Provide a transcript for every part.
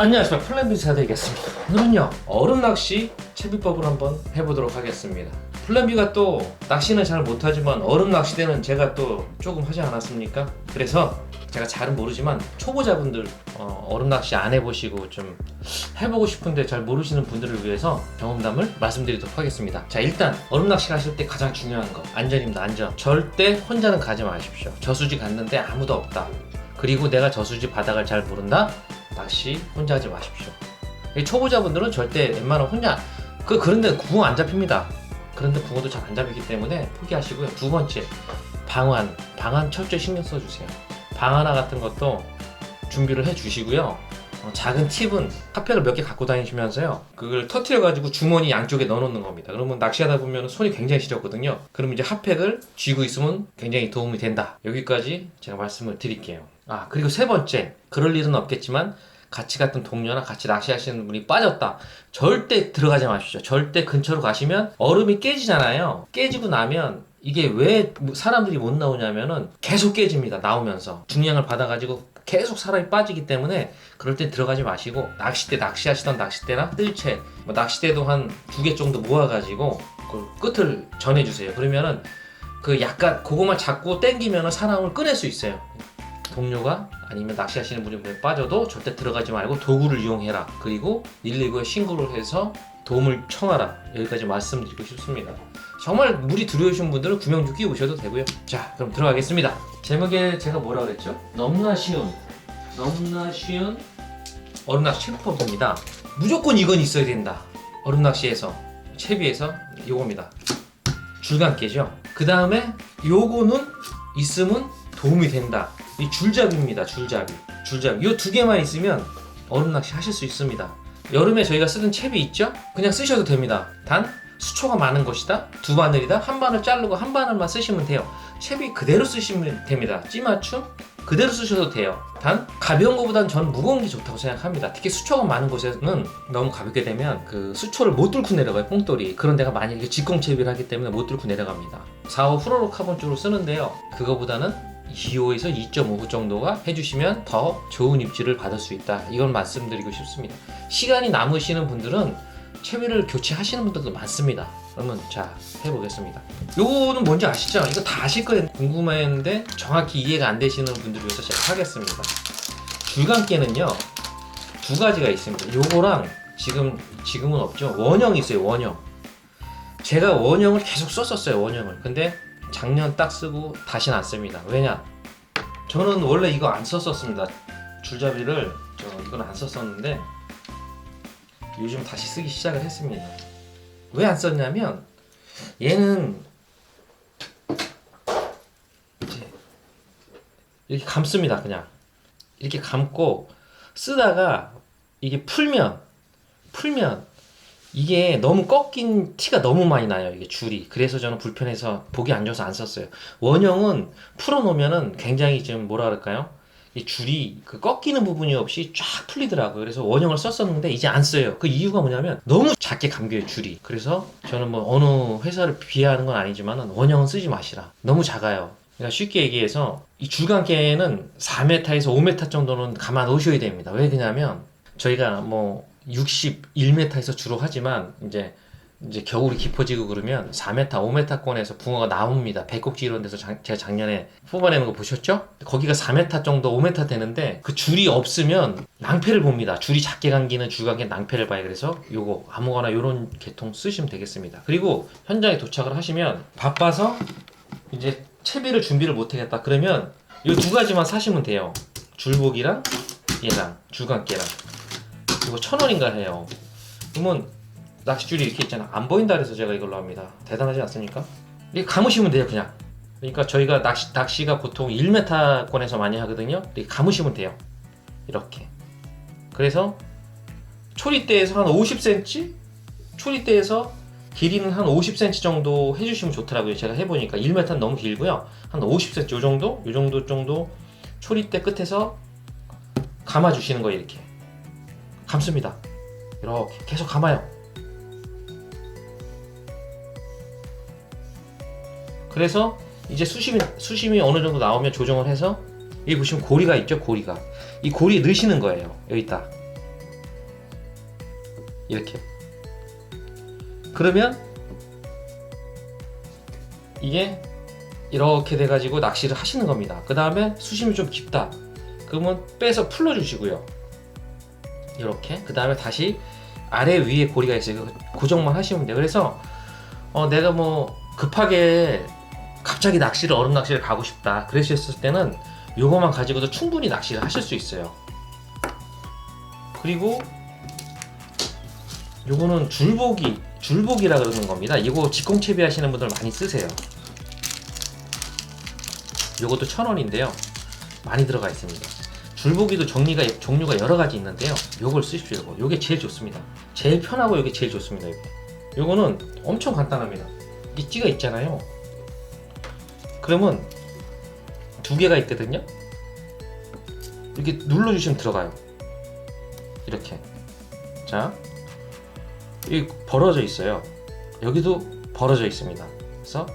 안녕하십니까, 플랜 B 사드리겠습니다. 오늘은요 얼음 낚시 채비법을 한번 해보도록 하겠습니다. 플랜 B가 또 낚시는 잘 못하지만 얼음 낚시대는 제가 또 조금 하지 않았습니까? 그래서 제가 잘은 모르지만 초보자분들 얼음 낚시 안 해보시고 좀 해보고 싶은데 잘 모르시는 분들을 위해서 경험담을 말씀드리도록 하겠습니다. 자, 일단 얼음 낚시 가실 때 가장 중요한 거 안전입니다. 안전. 절대 혼자는 가지 마십시오. 저수지 갔는데 아무도 없다, 그리고 내가 저수지 바닥을 잘 모른다, 낚시 혼자 하지 마십시오. 초보자분들은 절대 웬만하면 혼자 그런데 붕어 안 잡힙니다. 그런데 붕어도 잘 안 잡히기 때문에 포기하시고요. 두 번째, 방안 철저히 신경 써주세요. 방아나 같은 것도 준비를 해 주시고요. 작은 팁은 핫팩을 몇 개 갖고 다니시면서요, 그걸 터트려 가지고 주머니 양쪽에 넣어 놓는 겁니다. 그러면 낚시하다 보면 손이 굉장히 시렵거든요. 그러면 이제 핫팩을 쥐고 있으면 굉장히 도움이 된다. 여기까지 제가 말씀을 드릴게요. 그리고 세 번째, 그럴 일은 없겠지만 같이 갔던 동료나 같이 낚시하시는 분이 빠졌다, 절대 들어가지 마십시오. 절대 근처로 가시면 얼음이 깨지잖아요. 깨지고 나면 이게 왜 사람들이 못 나오냐면은 계속 깨집니다. 나오면서 중량을 받아가지고 계속 사람이 빠지기 때문에 그럴 때 들어가지 마시고, 낚시하시던 낚싯대나 뜰채, 낚싯대도 한 2개 정도 모아가지고 그 끝을 전해주세요. 그러면은 그 약간 그거만 잡고 당기면은 사람을 꺼낼 수 있어요. 동료가 아니면 낚시하시는 분이 빠져도 절대 들어가지 말고 도구를 이용해라. 그리고 119에 신고를 해서 도움을 청하라. 여기까지 말씀드리고 싶습니다. 정말 물이 두려우신 분들은 구명조끼 오셔도 되고요. 자, 그럼 들어가겠습니다. 제목에 제가 뭐라 그랬죠? 너무나 쉬운 얼음낚시 채비법입니다. 무조건 이건 있어야 된다. 얼음낚시에서 채비에서 요겁니다. 줄감깨죠. 그 다음에 요거는 있으면 도움이 된다. 이 줄잡이입니다. 줄잡이. 이 두 개만 있으면 얼음낚시 하실 수 있습니다. 여름에 저희가 쓰던 채비 있죠? 그냥 쓰셔도 됩니다. 단 수초가 많은 것이다, 두 바늘이다, 한 바늘 자르고 한 바늘만 쓰시면 돼요. 채비 그대로 쓰시면 됩니다. 찌맞춤 그대로 쓰셔도 돼요. 단 가벼운 것보다는 저는 무거운 게 좋다고 생각합니다. 특히 수초가 많은 곳에는 너무 가볍게 되면 그 수초를 못 뚫고 내려가요. 뽕돌이. 그런 데가 만약에 직공 채비를 하기 때문에 못 뚫고 내려갑니다. 4호 프로로카본 쪽으로 쓰는데요, 그거보다는 2호에서 2.5호 정도가 해주시면 더 좋은 입질을 받을 수 있다. 이걸 말씀드리고 싶습니다. 시간이 남으시는 분들은 채비를 교체하시는 분들도 많습니다. 그러면 자, 해보겠습니다. 요거는 뭔지 아시죠? 이거 다 아실 거예요. 궁금했는데 정확히 이해가 안 되시는 분들을 위해서 제가 하겠습니다. 줄감깨는요 두 가지가 있습니다. 요거랑 지금은 없죠. 원형이 있어요. 원형. 제가 원형을 계속 썼었어요. 원형을. 근데 작년 딱 쓰고 다시는 안 씁니다. 왜냐? 저는 원래 이거 안 썼었습니다. 줄잡이를 이건 안 썼었는데 요즘 다시 쓰기 시작을 했습니다. 왜 안 썼냐면 얘는 이제 이렇게 감습니다. 그냥 이렇게 감고 쓰다가 이게 풀면 이게 너무 꺾인 티가 너무 많이 나요. 이게 줄이. 그래서 저는 불편해서 보기 안 좋아서 안 썼어요. 원형은 풀어놓으면은 굉장히 좀 뭐라 그럴까요? 이 줄이 그 꺾이는 부분이 없이 쫙 풀리더라고요. 그래서 원형을 썼었는데 이제 안 써요. 그 이유가 뭐냐면 너무 작게 감겨요, 줄이. 그래서 저는 뭐 어느 회사를 비하하는 건 아니지만 원형은 쓰지 마시라. 너무 작아요. 그러니까 쉽게 얘기해서 이 줄감깨는 4m에서 5m 정도는 감아 놓으셔야 됩니다. 왜 그러냐면 저희가 뭐 61m에서 주로 하지만 이제 겨울이 깊어지고 그러면 4m, 5m권에서 붕어가 나옵니다. 배꼽지 이런 데서 제가 작년에 뽑아내는 거 보셨죠? 거기가 4m 정도, 5m 되는데 그 줄이 없으면 낭패를 봅니다. 줄이 작게 감기는 줄감깨 낭패를 봐요. 그래서 요거 아무거나 요런 계통 쓰시면 되겠습니다. 그리고 현장에 도착을 하시면 바빠서 이제 채비를 준비를 못 하겠다 그러면 요 두 가지만 사시면 돼요. 줄복이랑 얘랑 줄감깨랑. 이거 1,000원인가 해요. 그러면 낚싯줄이 이렇게 있잖아. 안 보인다 그래서 제가 이걸로 합니다. 대단하지 않습니까? 이렇게 감으시면 돼요, 그냥. 그러니까 저희가 낚시가 보통 1m권에서 많이 하거든요. 이렇게 감으시면 돼요. 이렇게. 그래서 초리대에서 한 50cm? 초리대에서 길이는 한 50cm 정도 해주시면 좋더라고요. 제가 해보니까 1m는 너무 길고요. 한 50cm 요 정도 초리대 끝에서 감아주시는 거예요. 이렇게 감습니다. 이렇게 계속 감아요. 그래서 이제 수심이 어느 정도 나오면 조정을 해서 여기 보시면 고리가 있죠. 고리가 이 고리에 넣으시는 거예요. 여기다 이렇게. 그러면 이게 이렇게 돼가지고 낚시를 하시는 겁니다. 그 다음에 수심이 좀 깊다 그러면 빼서 풀어주시고요. 이렇게. 그 다음에 다시 아래 위에 고리가 있어요. 고정만 하시면 돼요. 그래서 내가 뭐 급하게 갑자기 낚시를 얼음 낚시를 가고 싶다 그러셨을 때는 요거만 가지고도 충분히 낚시를 하실 수 있어요. 그리고 요거는 줄보기라 그러는 겁니다. 이거 직공채비 하시는 분들 많이 쓰세요. 요것도 1,000원인데요 많이 들어가 있습니다. 줄보기도 종류가 여러 가지 있는데요. 요걸 쓰십시오. 요게 제일 좋습니다. 제일 편하고 요게 제일 좋습니다. 요거는 엄청 간단합니다. 이 찌가 있잖아요. 그러면 두 개가 있거든요. 이렇게 눌러주시면 들어가요. 이렇게. 자, 여기 벌어져 있어요. 여기도 벌어져 있습니다. 그래서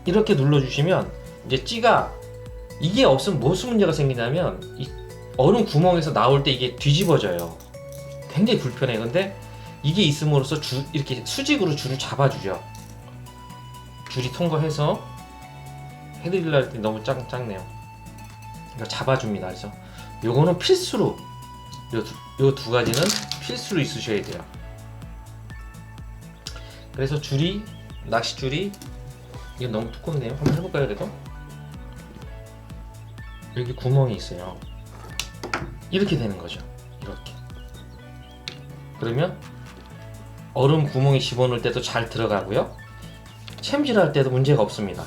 이렇게 눌러주시면 이제 찌가 이게 없으면 무슨 문제가 생기냐면 이 얼음 구멍에서 나올 때 이게 뒤집어져요. 굉장히 불편해요. 근데 이게 있음으로써 이렇게 수직으로 줄을 잡아주죠. 줄이 통과해서 해드리려 할 때 너무 작네요. 이거 잡아줍니다. 그래서 요거는 필수로 요 두 가지는 필수로 있으셔야 돼요. 그래서 낚시줄이 이거 너무 두껍네요. 한번 해볼까요? 그래도 여기 구멍이 있어요. 이렇게 되는 거죠. 이렇게. 그러면 얼음 구멍에 집어넣을 때도 잘 들어가고요. 챔질할 때도 문제가 없습니다.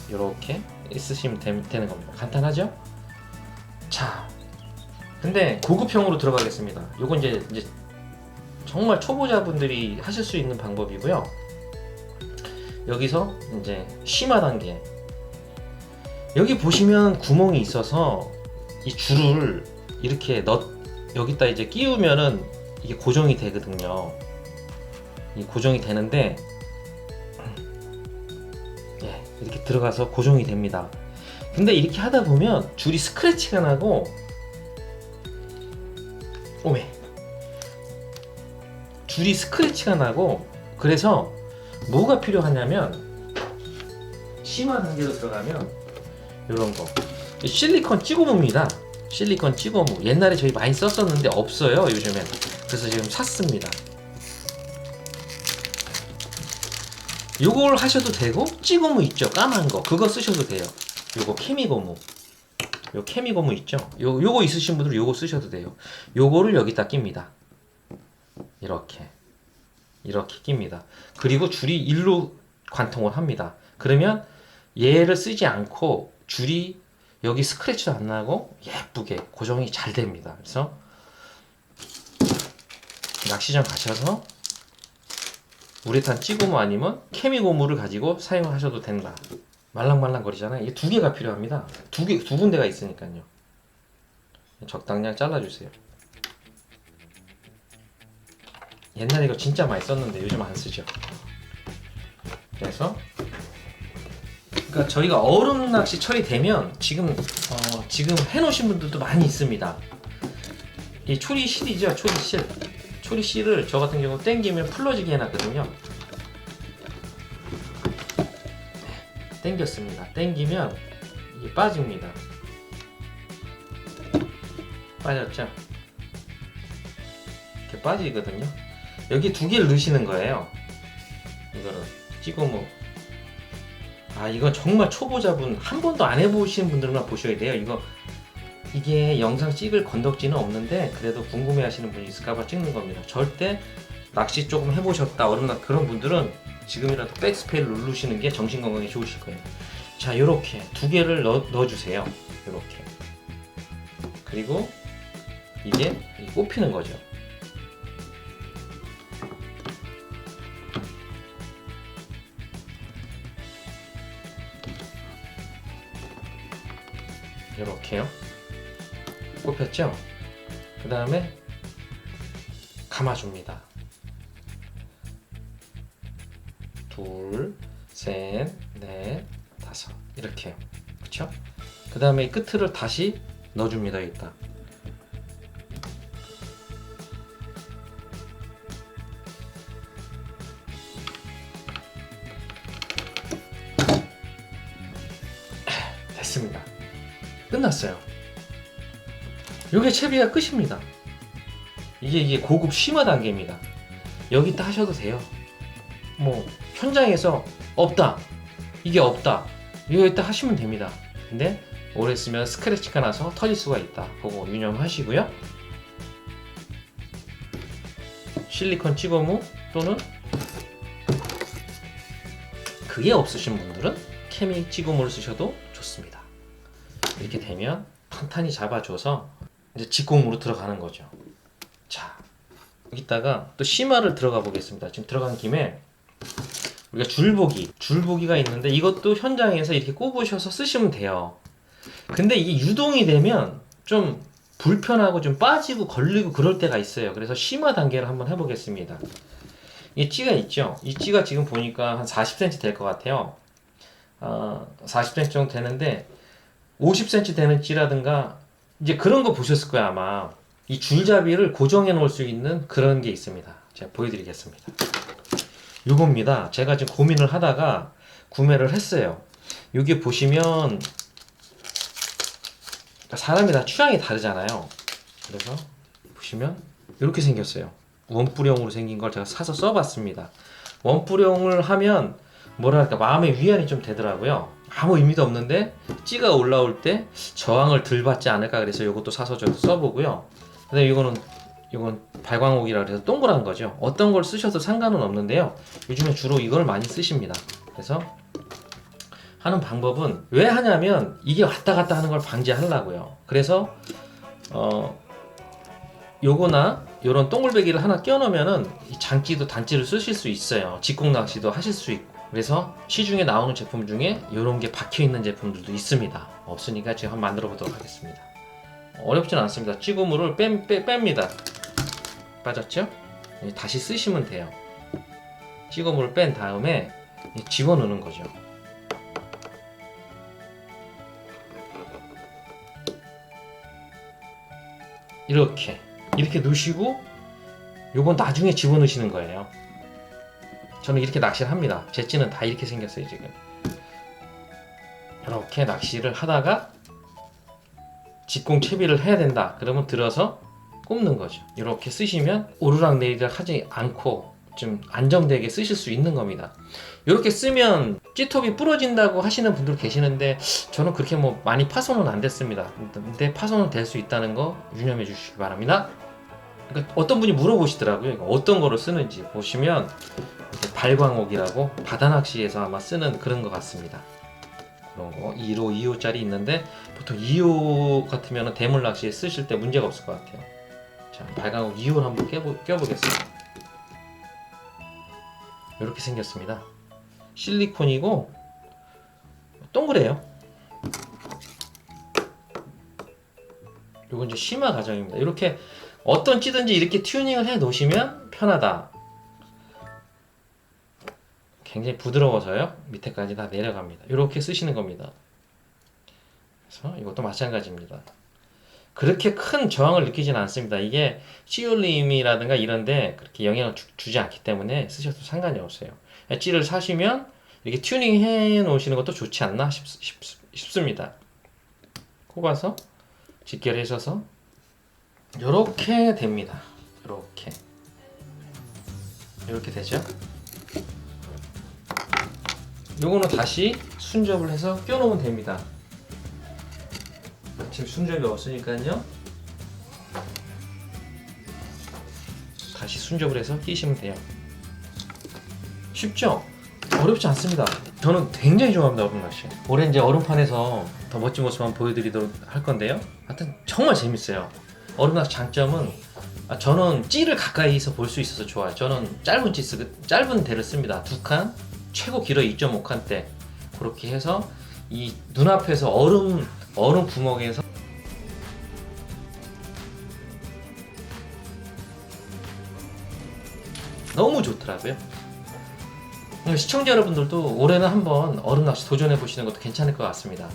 이렇게 쓰시면 되는 겁니다. 간단하죠? 자, 근데 고급형으로 들어가겠습니다. 요건 이제 정말 초보자분들이 하실 수 있는 방법이고요. 여기서 이제 심화 단계. 여기 보시면 구멍이 있어서 이 줄을 이렇게 여기다 이제 끼우면은 이게 고정이 되거든요. 이 고정이 되는데 이렇게 들어가서 고정이 됩니다. 근데 이렇게 하다 보면 줄이 스크래치가 나고 줄이 스크래치가 나고 그래서 뭐가 필요하냐면 심화 단계로 들어가면 이런 거 실리콘 찌고무입니다. 실리콘 찌고무 옛날에 저희 많이 썼었는데 없어요 요즘엔. 그래서 지금 샀습니다. 요걸 하셔도 되고 찌고무 있죠 까만 거 그거 쓰셔도 돼요. 요거 케미고무 요 케미고무 있죠 요거 있으신 분들은 요거 쓰셔도 돼요. 요거를 여기다 낍니다. 이렇게 낍니다. 그리고 줄이 일로 관통을 합니다. 그러면 얘를 쓰지 않고 줄이 여기 스크래치도 안 나고 예쁘게 고정이 잘 됩니다. 그래서 낚시장 가셔서 우레탄 찌고무 아니면 케미고무를 가지고 사용하셔도 된다. 말랑말랑 거리잖아요. 이게 두 개가 필요합니다. 두 군데가 있으니까요. 적당량 잘라주세요. 옛날에 이거 진짜 많이 썼는데 요즘 안 쓰죠. 그래서 그러니까 저희가 얼음 낚시철이 되면 지금 해놓으신 분들도 많이 있습니다. 이 초리실이죠, 초리실. 초리실을 저 같은 경우 당기면 풀러지게 해놨거든요. 당겼습니다. 당기면 이게 빠집니다. 빠졌죠? 이렇게 빠지거든요. 여기 두 개를 넣으시는 거예요. 이거를 찌고무. 이건 정말 초보자분 한 번도 안 해보신 분들만 보셔야 돼요. 이게 영상 찍을 건덕지는 없는데 그래도 궁금해 하시는 분이 있을까봐 찍는 겁니다. 절대 낚시 조금 해보셨다 그런 분들은 지금이라도 백스페이를 누르시는 게 정신건강에 좋으실 거예요. 자, 요렇게 두 개를 넣어주세요. 요렇게. 그리고 이게 꼽히는 거죠. 요렇게요. 꼽혔죠? 그 다음에 감아줍니다. 둘, 셋, 넷, 다섯 이렇게요. 그쵸? 그 다음에 이 끝을 다시 넣어줍니다. 여기다 됐습니다. 끝났어요. 요게 채비가 끝입니다. 이게 고급 심화 단계입니다. 여기다 하셔도 돼요. 뭐 현장에서 없다, 이게 없다, 여기다 하시면 됩니다. 근데 오래 쓰면 스크래치가 나서 터질 수가 있다. 그거 유념하시고요. 실리콘 찌거무 또는 그게 없으신 분들은 케미 찌거무를 쓰셔도 좋습니다. 이렇게 되면 탄탄히 잡아줘서 이제 직공으로 들어가는 거죠. 자, 여기다가 또 심화를 들어가 보겠습니다. 지금 들어간 김에 우리가 줄보기가 있는데 이것도 현장에서 이렇게 꼽으셔서 쓰시면 돼요. 근데 이게 유동이 되면 좀 불편하고 좀 빠지고 걸리고 그럴 때가 있어요. 그래서 심화 단계를 한번 해보겠습니다. 이 찌가 있죠. 이 찌가 지금 보니까 한 40cm 될 것 같아요. 40cm 정도 되는데 50cm 되는 찌라든가 이제 그런 거 보셨을 거예요. 아마 이 줄잡이를 고정해 놓을 수 있는 그런 게 있습니다. 제가 보여드리겠습니다. 요겁니다. 제가 지금 고민을 하다가 구매를 했어요. 여기 보시면 사람이 다 취향이 다르잖아요. 그래서 보시면 이렇게 생겼어요. 원뿔형으로 생긴 걸 제가 사서 써봤습니다. 원뿔형을 하면 뭐랄까 마음의 위안이 좀 되더라고요. 아무 의미도 없는데 찌가 올라올 때 저항을 덜 받지 않을까 그래서 이것도 사서 저도 써보고요. 근데 이건 발광옥이라 그래서 동그란 거죠. 어떤 걸 쓰셔도 상관은 없는데요. 요즘에 주로 이걸 많이 쓰십니다. 그래서 하는 방법은 왜 하냐면 이게 왔다 갔다 하는 걸 방지하려고요. 그래서 요거나 요런 동글배기를 하나 껴놓으면은 이 장기도 단지를 쓰실 수 있어요. 직공 낚시도 하실 수 있고. 그래서 시중에 나오는 제품 중에 요런 게 박혀 있는 제품들도 있습니다. 없으니까 지금 한번 만들어 보도록 하겠습니다. 어렵진 않습니다. 찌고물을 뺍니다. 빠졌죠? 다시 쓰시면 돼요. 찌고물을 뺀 다음에 집어넣는 거죠. 이렇게 넣으시고 요건 나중에 집어넣으시는 거예요. 저는 이렇게 낚시를 합니다. 제 찌는 다 이렇게 생겼어요. 지금 이렇게 낚시를 하다가 직공 채비를 해야 된다 그러면 들어서 꼽는 거죠. 이렇게 쓰시면 오르락내리락 하지 않고 좀 안정되게 쓰실 수 있는 겁니다. 이렇게 쓰면 찌톱이 부러진다고 하시는 분들 계시는데 저는 그렇게 뭐 많이 파손은 안 됐습니다. 근데 파손은 될 수 있다는 거 유념해 주시기 바랍니다. 그러니까 어떤 분이 물어보시더라고요. 어떤 거를 쓰는지 보시면 발광옥이라고 바다낚시에서 아마 쓰는 그런 것 같습니다. 그런 거 1호, 2호짜리 있는데 보통 2호 같으면 대물 낚시에 쓰실 때 문제가 없을 것 같아요. 자, 발광옥 2호를 한번 껴보겠습니다. 이렇게 생겼습니다. 실리콘이고 동그래요. 요건 이제 심화 과정입니다. 이렇게 어떤 찌든지 이렇게 튜닝을 해 놓으시면 편하다. 굉장히 부드러워서요. 밑에까지 다 내려갑니다. 이렇게 쓰시는 겁니다. 그래서 이것도 마찬가지입니다. 그렇게 큰 저항을 느끼지는 않습니다. 이게 씨올림이라든가 이런데 그렇게 영향을 주지 않기 때문에 쓰셔도 상관이 없어요. 찌를 사시면 이렇게 튜닝 해 놓으시는 것도 좋지 않나 싶습니다. 꼽아서 직결하셔서 이렇게 됩니다. 이렇게 되죠. 요거는 다시 순접을 해서 껴놓으면 됩니다. 지금 순접이 없으니까요. 다시 순접을 해서 끼시면 돼요. 쉽죠? 어렵지 않습니다. 저는 굉장히 좋아합니다. 얼음낚시. 올해 이제 얼음판에서 더 멋진 모습 한번 보여드리도록 할 건데요. 하여튼 정말 재밌어요. 얼음낚시 장점은 저는 찌를 가까이서 볼 수 있어서 좋아요. 저는 짧은 대를 씁니다. 2칸, 최고 길어 2.5칸대 그렇게 해서 이 눈앞에서 얼음 구멍에서 너무 좋더라고요. 시청자 여러분들도 올해는 한번 얼음낚시 도전해 보시는 것도 괜찮을 것 같습니다.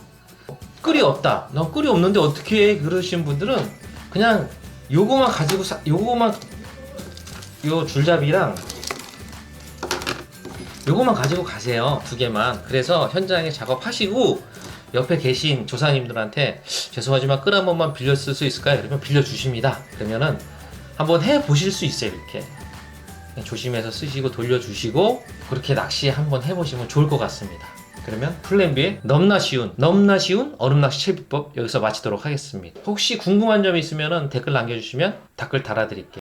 끌이 없다, 난 끌이 없는데 어떻게 해? 그러시는 분들은 그냥 요거만 가지고 요 줄잡이랑 요거만 가지고 가세요. 2개만. 그래서 현장에 작업하시고 옆에 계신 조사님들한테 죄송하지만 끈 한 번만 빌려 쓸 수 있을까요? 그러면 빌려주십니다. 그러면은 한번 해보실 수 있어요. 이렇게 조심해서 쓰시고 돌려주시고 그렇게 낚시 한번 해보시면 좋을 것 같습니다. 그러면 플랜 B의 너무나 쉬운 얼음낚시 채비법 여기서 마치도록 하겠습니다. 혹시 궁금한 점 있으면 댓글 남겨주시면 댓글 달아드릴게요.